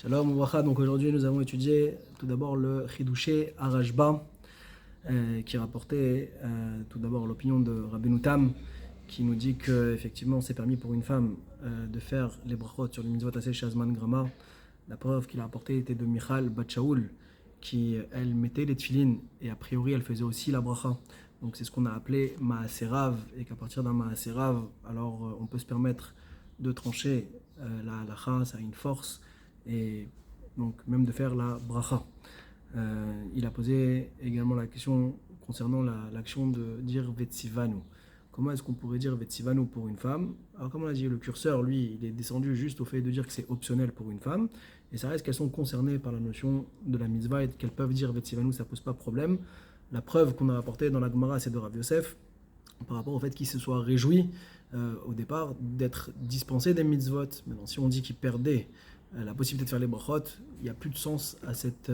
Shalom Ouvracha, donc aujourd'hui nous avons étudié tout d'abord le Chidouché Arashba qui rapportait tout d'abord l'opinion de Rabbeinu Tam qui nous dit qu'effectivement c'est permis pour une femme de faire les brachot sur les mitzvot assez Shazman Grama. La preuve qu'il a rapportée était de Michal Bat Shaoul qui elle mettait les tefilines et a priori elle faisait aussi la bracha. Donc c'est ce qu'on a appelé Maaserav et qu'à partir d'un Maaserav alors on peut se permettre de trancher la halacha, ça a une force et donc même de faire la bracha. Il a posé également la question concernant l'action de dire Vetsivanu. Comment est-ce qu'on pourrait dire Vetsivanu pour une femme? Alors comme on a dit, le curseur, lui, il est descendu juste au fait de dire que c'est optionnel pour une femme, et ça reste qu'elles sont concernées par la notion de la mitzvah et qu'elles peuvent dire Vetsivanu, ça pose pas de problème. La preuve qu'on a apportée dans la Gemara, c'est de Rav Yosef, par rapport au fait qu'il se soit réjoui au départ d'être dispensé des mitzvot. Maintenant, si on dit qu'il perdait la possibilité de faire les brachot, il n'y a plus de sens à cette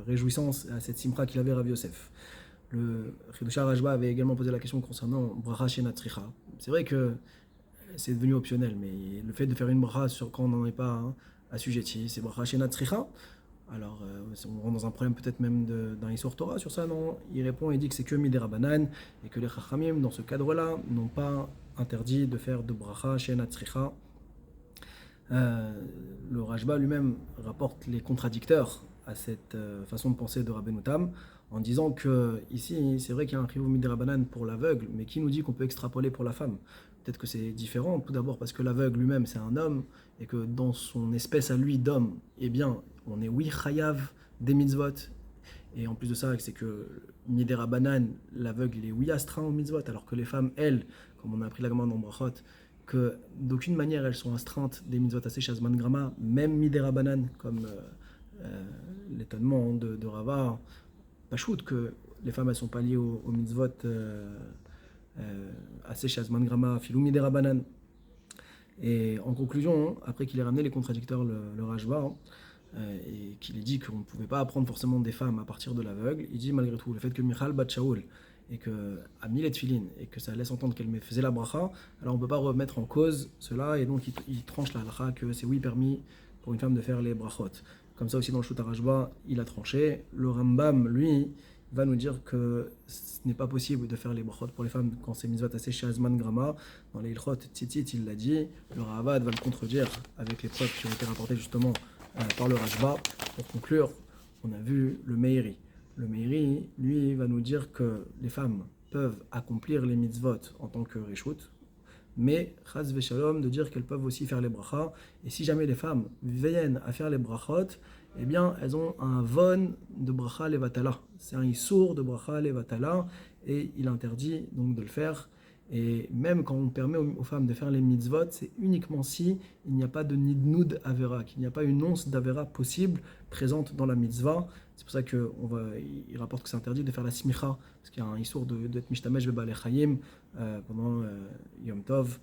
réjouissance, à cette simcha qu'il avait Rav Yosef. Le Chidouché Arashba avait également posé la question concernant bracha shenat tzricha. C'est vrai que c'est devenu optionnel, mais le fait de faire une bracha quand on n'en est pas assujetti, c'est bracha shenat tzricha. Alors, on rentre dans un problème peut-être même d'un Issur Torah sur ça, non? Il répond et dit que c'est que Midera Banan et que les Chachamim, dans ce cadre-là, n'ont pas interdit de faire de bracha shenat tzricha. Le Rashba lui-même rapporte les contradicteurs à cette façon de penser de Rabbeinu Tam en disant que ici c'est vrai qu'il y a un chiyuv midera banan pour l'aveugle, mais qui nous dit qu'on peut extrapoler pour la femme? Peut-être que c'est différent, tout d'abord parce que l'aveugle lui-même c'est un homme et que dans son espèce à lui d'homme, eh bien on est oui chayav des mitzvot, et en plus de ça c'est que midera banan, l'aveugle il est oui astreint aux mitzvot, alors que les femmes elles, comme on a appris la Gemara dans Brachot, que d'aucune manière elles sont astreintes des mitzvot assez shazman grama, même midera banan, comme l'étonnement de Rava, Pachout, que les femmes elles sont pas liées aux mitzvot assez shazman grama, filou midera banan. Et en conclusion, après qu'il ait ramené les contradicteurs, le Rashba, et qu'il ait dit qu'on ne pouvait pas apprendre forcément des femmes à partir de l'aveugle, il dit malgré tout, le fait que Michal Bat Shaoul et que a mis les tefilines et que ça laisse entendre qu'elle faisait la bracha, alors on ne peut pas remettre en cause cela, et donc il tranche la halakha que c'est oui permis pour une femme de faire les brachot. Comme ça aussi dans le Shut Arashba, il a tranché. Le Rambam, lui, va nous dire que ce n'est pas possible de faire les brachot pour les femmes quand c'est mitzvot assez chez Azman Grama. Dans les Ilchot Tzitzit, il l'a dit. Le Ravad va le contredire avec les preuves qui ont été rapportées justement par le Rashba. Pour conclure, on a vu le Meiri. Le Meiri, lui, va nous dire que les femmes peuvent accomplir les mitzvot en tant que reshut, mais chas v'shalom de dire qu'elles peuvent aussi faire les brachas. Et si jamais les femmes viennent à faire les brachot, eh bien elles ont un von de bracha levatala. C'est un issour de bracha levatala et il interdit donc de le faire. Et même quand on permet aux femmes de faire les mitzvot, c'est uniquement si il n'y a pas de nidnoud avera, qu'il n'y a pas une once d'avera possible présente dans la mitzvah. C'est pour ça qu'il rapporte que c'est interdit de faire la smicha, parce qu'il y a un issour d'être mishtamesh bebale chayim pendant Yom Tov.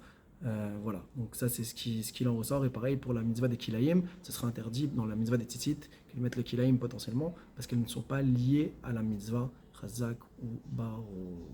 Voilà, donc ça c'est ce qu'il en ressort. Et pareil pour la mitzvah des kilaïm, ce sera interdit dans la mitzvah des tzitzit qu'ils mettent les kilaïm potentiellement, parce qu'elles ne sont pas liées à la mitzvah chazak ou barour.